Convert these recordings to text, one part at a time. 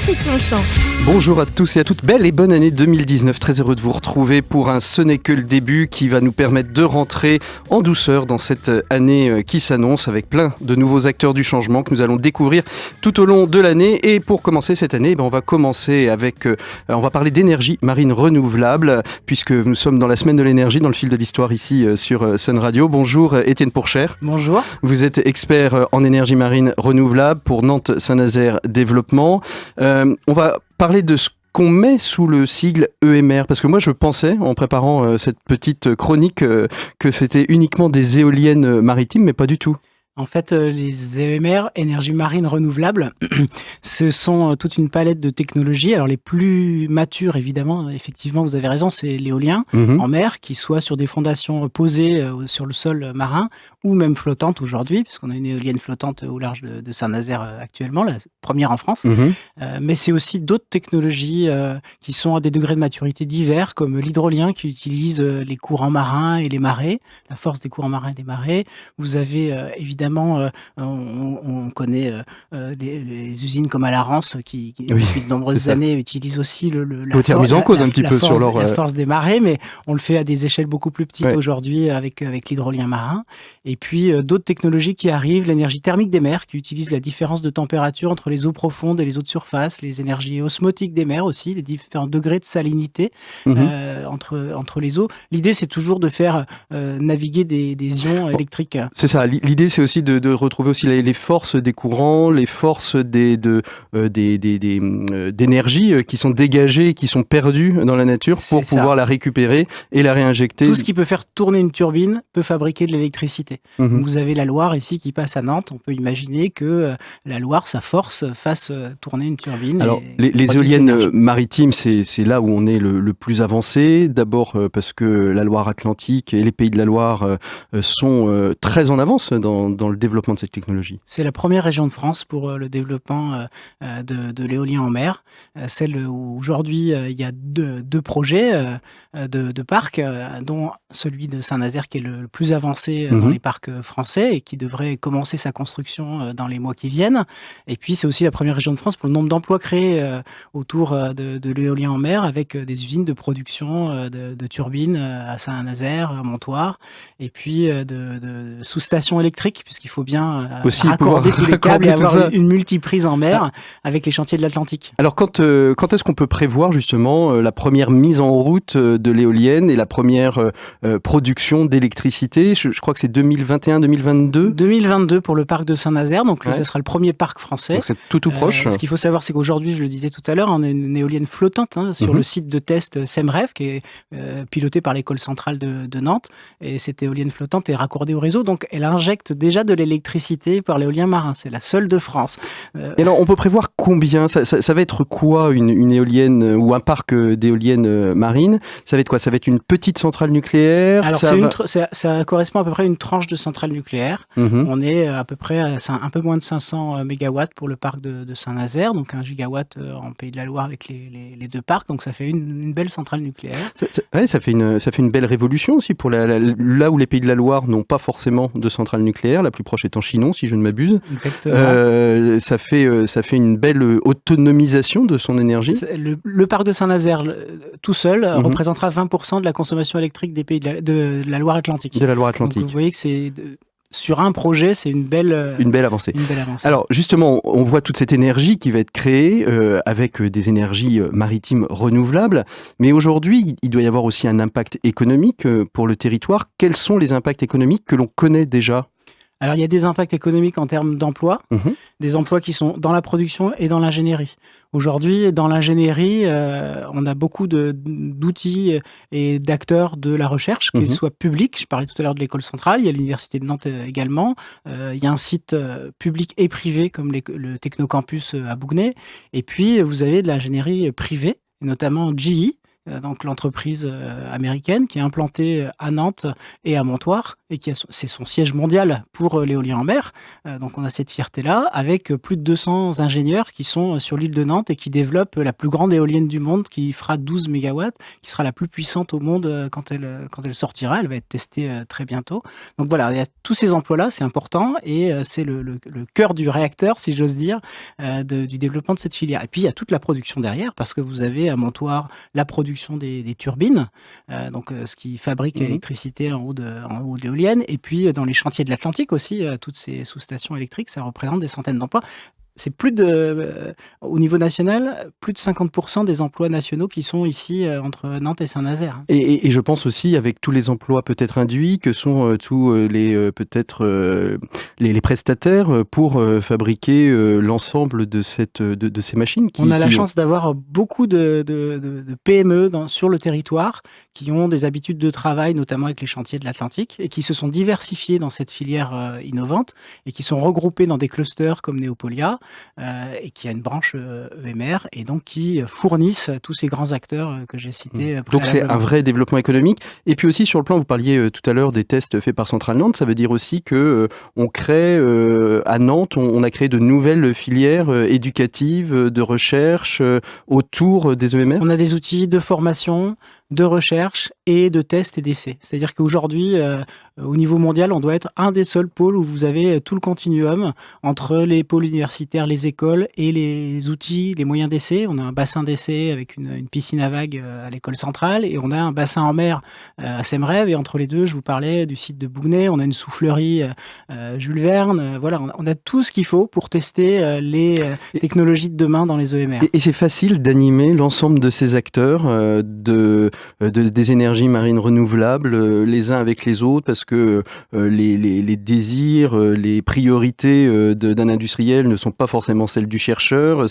Patrick Longchamp. Bonjour à tous et à toutes, belle et bonne année 2019. Très heureux de vous retrouver pour un Ce n'est que le début qui va nous permettre de rentrer en douceur dans cette année qui s'annonce avec plein de nouveaux acteurs du changement que nous allons découvrir tout au long de l'année. Et pour commencer cette année, on va commencer avec, on va parler d'énergie marine renouvelable puisque nous sommes dans la semaine de l'énergie dans le fil de l'histoire ici sur Sun Radio. Bonjour Étienne Pourchère. Bonjour. Vous êtes expert en énergie marine renouvelable pour Nantes Saint-Nazaire Développement. On va parler de ce qu'on met sous le sigle EMR, parce que moi je pensais en préparant cette petite chronique que c'était uniquement des éoliennes maritimes, mais pas du tout. En fait, les EMR, énergie marine renouvelable, ce sont toute une palette de technologies. Alors les plus matures, évidemment, effectivement, vous avez raison, c'est l'éolien en mer, qui soit sur des fondations posées sur le sol marin, ou même flottante aujourd'hui, puisqu'on a une éolienne flottante au large de Saint-Nazaire actuellement, la première en France. Mais c'est aussi d'autres technologies qui sont à des degrés de maturité divers, comme l'hydrolien qui utilise les courants marins et les marées, la force des courants marins et des marées. Vous avez évidemment, on connaît les usines comme à la Rance qui depuis de nombreuses années utilisent aussi la force des marées, mais on le fait à des échelles beaucoup plus petites aujourd'hui avec l'hydrolien marin. Et puis d'autres technologies qui arrivent, l'énergie thermique des mers qui utilise la différence de température entre les eaux profondes et les eaux de surface, les énergies osmotiques des mers aussi, les différents degrés de salinité entre les eaux. L'idée, c'est toujours de faire naviguer des ions électriques. C'est ça, l'idée c'est aussi de retrouver aussi les forces des courants, les forces d'énergie qui sont dégagées, qui sont perdues dans la nature pour pouvoir la récupérer et la réinjecter. Tout ce qui peut faire tourner une turbine peut fabriquer de l'électricité. Donc vous avez la Loire ici qui passe à Nantes. On peut imaginer que la Loire, sa force, fasse tourner une turbine. Alors les éoliennes maritimes, c'est là où on est le plus avancé. D'abord parce que la Loire-Atlantique et les pays de la Loire sont très en avance dans le développement de cette technologie. C'est la première région de France pour le développement de l'éolien en mer. Celle où aujourd'hui il y a deux projets de parcs, dont celui de Saint-Nazaire qui est le plus avancé dans les parcs français et qui devrait commencer sa construction dans les mois qui viennent. Et puis c'est aussi la première région de France pour le nombre d'emplois créés autour de l'éolien en mer, avec des usines de production de turbines à Saint-Nazaire, à Montoire, et puis de sous-stations électriques, puisqu'il faut bien raccorder tous les câbles et avoir une multiprise en mer avec les chantiers de l'Atlantique. Alors quand est-ce qu'on peut prévoir justement la première mise en route de l'éolienne et la première production d'électricité? Je crois que c'est 2021-2022 2022 pour le parc de Saint-Nazaire, donc ce sera le premier parc français. Donc c'est tout proche. Ce qu'il faut savoir, c'est qu'aujourd'hui, je le disais tout à l'heure, on a une éolienne flottante sur le site de test SEMREV, qui est pilotée par l'école centrale de Nantes, et cette éolienne flottante est raccordée au réseau, donc elle injecte déjà de l'électricité par l'éolien marin. C'est la seule de France. Et alors, on peut prévoir combien? Ça va être quoi une éolienne ou un parc d'éoliennes marines? Ça va être quoi? Ça va être une petite centrale nucléaire? Alors, ça correspond à peu près à une tranche de centrale nucléaire. On est à peu près à un peu moins de 500 mégawatts pour le parc de Saint-Nazaire, donc 1 gigawatt en Pays de la Loire avec les deux parcs, donc ça fait une belle centrale nucléaire. Ça fait une belle révolution aussi pour là où les Pays de la Loire n'ont pas forcément de centrale nucléaire, la plus proche étant Chinon, si je ne m'abuse. Exactement. Ça fait une belle autonomisation de son énergie. Le parc de Saint-Nazaire, tout seul, représentera 20% de la consommation électrique des pays de la Loire-Atlantique. De la Loire-Atlantique. Donc vous voyez que c'est... Sur un projet, c'est une belle avancée. Alors justement, on voit toute cette énergie qui va être créée avec des énergies maritimes renouvelables. Mais aujourd'hui, il doit y avoir aussi un impact économique pour le territoire. Quels sont les impacts économiques que l'on connaît déjà ? Alors, il y a des impacts économiques en termes d'emplois, des emplois qui sont dans la production et dans l'ingénierie. Aujourd'hui, dans l'ingénierie, on a beaucoup d'outils et d'acteurs de la recherche, qu'ils soient publics. Je parlais tout à l'heure de l'école centrale, il y a l'université de Nantes également. Il y a un site public et privé comme le Technocampus à Bougnay. Et puis, vous avez de l'ingénierie privée, notamment GE, donc l'entreprise américaine qui est implantée à Nantes et à Montoire et c'est son siège mondial pour l'éolien en mer. Donc on a cette fierté-là avec plus de 200 ingénieurs qui sont sur l'île de Nantes et qui développent la plus grande éolienne du monde qui fera 12 mégawatts, qui sera la plus puissante au monde quand elle sortira. Elle va être testée très bientôt. Donc voilà, il y a tous ces emplois-là, c'est important et c'est le cœur du réacteur, si j'ose dire, du développement de cette filière. Et puis il y a toute la production derrière parce que vous avez à Montoire la production des turbines, donc ce qui fabrique l'électricité en haut de l'éolienne. Et puis dans les chantiers de l'Atlantique aussi, toutes ces sous-stations électriques, ça représente des centaines d'emplois. C'est au niveau national, plus de 50% des emplois nationaux qui sont ici entre Nantes et Saint-Nazaire. Et je pense aussi avec tous les emplois peut-être induits que sont tous les prestataires pour fabriquer l'ensemble de ces machines. On a la chance d'avoir beaucoup de PME sur le territoire qui ont des habitudes de travail, notamment avec les chantiers de l'Atlantique, et qui se sont diversifiés dans cette filière innovante et qui sont regroupés dans des clusters comme Neopolia, et qui a une branche EMR, et donc qui fournissent tous ces grands acteurs que j'ai cités. Donc c'est un vrai développement économique. Et puis aussi sur le plan, vous parliez tout à l'heure des tests faits par Centrale Nantes, ça veut dire aussi que on crée à Nantes, on a créé de nouvelles filières éducatives, de recherche autour des EMR. On a des outils de formation, de recherche et de tests et d'essais. C'est-à-dire qu'aujourd'hui, au niveau mondial, on doit être un des seuls pôles où vous avez tout le continuum entre les pôles universitaires, les écoles et les outils, les moyens d'essai. On a un bassin d'essai avec une piscine à vagues à l'école centrale et on a un bassin en mer à Semreve. Et entre les deux, je vous parlais du site de Bougnay, on a une soufflerie Jules Verne. Voilà, on a tout ce qu'il faut pour tester les technologies de demain dans les EMR. Et c'est facile d'animer l'ensemble de ces acteurs des énergies marines renouvelables les uns avec les autres parce que les désirs, les priorités d'un industriel ne sont pas forcément celles du chercheur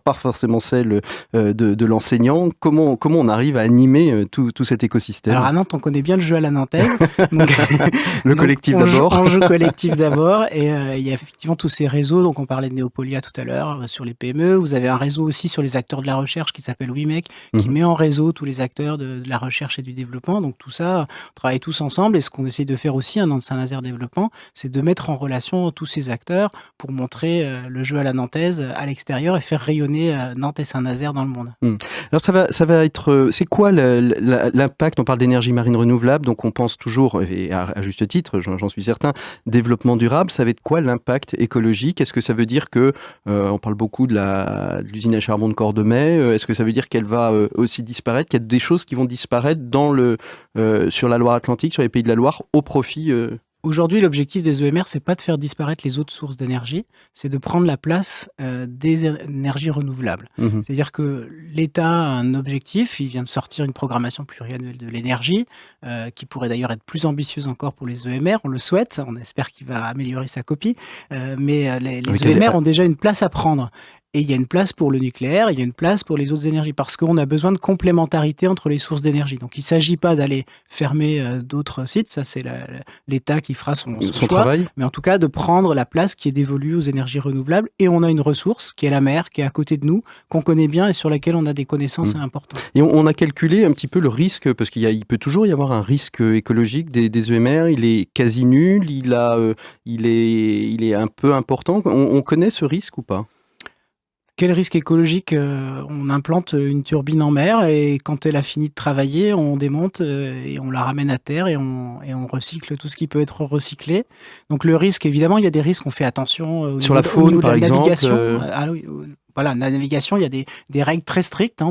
pas forcément celles de l'enseignant. Comment on arrive à animer tout cet écosystème? Alors à Nantes, on connaît bien le jeu à la nantaise. Donc, le collectif d'abord. On joue collectif d'abord et il y a effectivement tous ces réseaux. Donc on parlait de Neopolia tout à l'heure sur les PME. Vous avez un réseau aussi sur les acteurs de la recherche qui s'appelle WIMEC, qui met en réseau tous les acteurs de la recherche et du développement. Donc tout ça, on travaille tous ensemble et ce qu'on essaie de faire aussi à Nantes Saint-Nazaire Développement, c'est de mettre en relation tous ces acteurs pour montrer le jeu à la nantaise à l'extérieur et faire rayonner Nantes et Saint-Nazaire dans le monde. Alors ça va être... C'est quoi l'impact? On parle d'énergie marine renouvelable, donc on pense toujours, et à juste titre, j'en suis certain, développement durable. Ça va être quoi l'impact écologique? Est-ce que ça veut dire que, on parle beaucoup de l'usine à charbon de Cordemais, est-ce que ça veut dire qu'elle va aussi disparaître, qu'il y a des choses qui vont disparaître sur la Loire-Atlantique, sur les pays de la Loire, au profit... Aujourd'hui, l'objectif des EMR, c'est pas de faire disparaître les autres sources d'énergie, c'est de prendre la place des énergies renouvelables. C'est-à-dire que l'État a un objectif, il vient de sortir une programmation pluriannuelle de l'énergie, qui pourrait d'ailleurs être plus ambitieuse encore pour les EMR, on le souhaite, on espère qu'il va améliorer sa copie, mais les EMR ont déjà une place à prendre. Et il y a une place pour le nucléaire, il y a une place pour les autres énergies, parce qu'on a besoin de complémentarité entre les sources d'énergie. Donc il ne s'agit pas d'aller fermer d'autres sites, ça c'est l'État qui fera son choix, travail. Mais en tout cas de prendre la place qui est dévolue aux énergies renouvelables. Et on a une ressource qui est la mer, qui est à côté de nous, qu'on connaît bien et sur laquelle on a des connaissances importantes. Et on a calculé un petit peu le risque, parce qu'il peut toujours y avoir un risque écologique des EMR, il est quasi nul, il est un peu important. On connaît ce risque ou pas ? Quel risque écologique? On implante une turbine en mer et quand elle a fini de travailler, on démonte et on la ramène à terre et on recycle tout ce qui peut être recyclé. Donc le risque, évidemment, il y a des risques, on fait attention sur la faune, par exemple. Voilà, la navigation, il y a des règles très strictes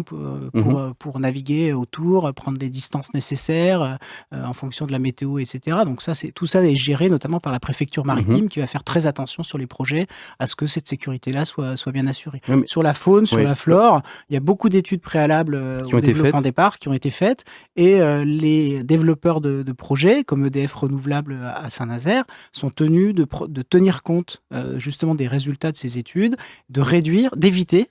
pour naviguer autour, prendre les distances nécessaires en fonction de la météo, etc. Donc tout ça est géré notamment par la préfecture maritime qui va faire très attention sur les projets à ce que cette sécurité-là soit bien assurée. Sur la faune, sur la flore, il y a beaucoup d'études préalables au développement des parcs qui ont été faites et les développeurs de projets comme EDF Renouvelable à Saint-Nazaire sont tenus de tenir compte justement des résultats de ces études, d'éviter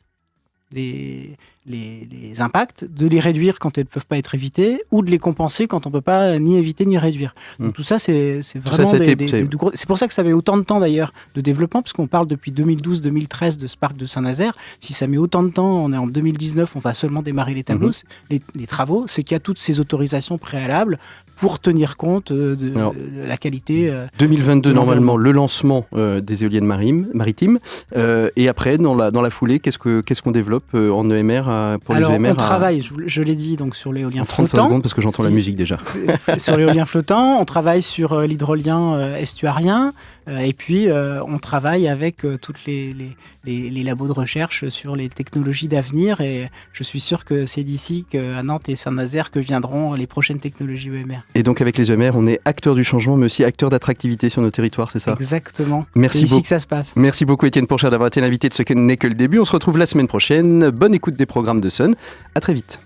les impacts, de les réduire quand elles ne peuvent pas être évitées, ou de les compenser quand on ne peut pas ni éviter ni réduire. Donc tout ça, c'est vraiment du gros... C'est pour ça que ça met autant de temps d'ailleurs de développement, parce qu'on parle depuis 2012-2013 de ce parc de Saint-Nazaire. Si ça met autant de temps, on est en 2019, on va seulement démarrer les tableaux, les travaux, c'est qu'il y a toutes ces autorisations préalables pour tenir compte de la qualité. 2022, normalement, le lancement des éoliennes maritimes. Et après, dans la foulée, qu'est-ce qu'on développe en EMR pour les EMR on travaille, je l'ai dit, donc, sur l'éolien flottant. 35 secondes, parce que j'entends la musique déjà. Sur l'éolien flottant, on travaille sur l'hydrolien estuarien. Et puis, on travaille avec toutes les labos de recherche sur les technologies d'avenir. Et je suis sûr que c'est d'ici qu'à Nantes et Saint-Nazaire que viendront les prochaines technologies EMR. Et donc, avec les EMR, on est acteur du changement, mais aussi acteur d'attractivité sur nos territoires, c'est ça ? Exactement. Merci c'est ici que ça se passe. Merci beaucoup, Étienne Pourchère, d'avoir été l'invité de Ce n'est que le début. On se retrouve la semaine prochaine. Bonne écoute des programmes de Sun. À très vite.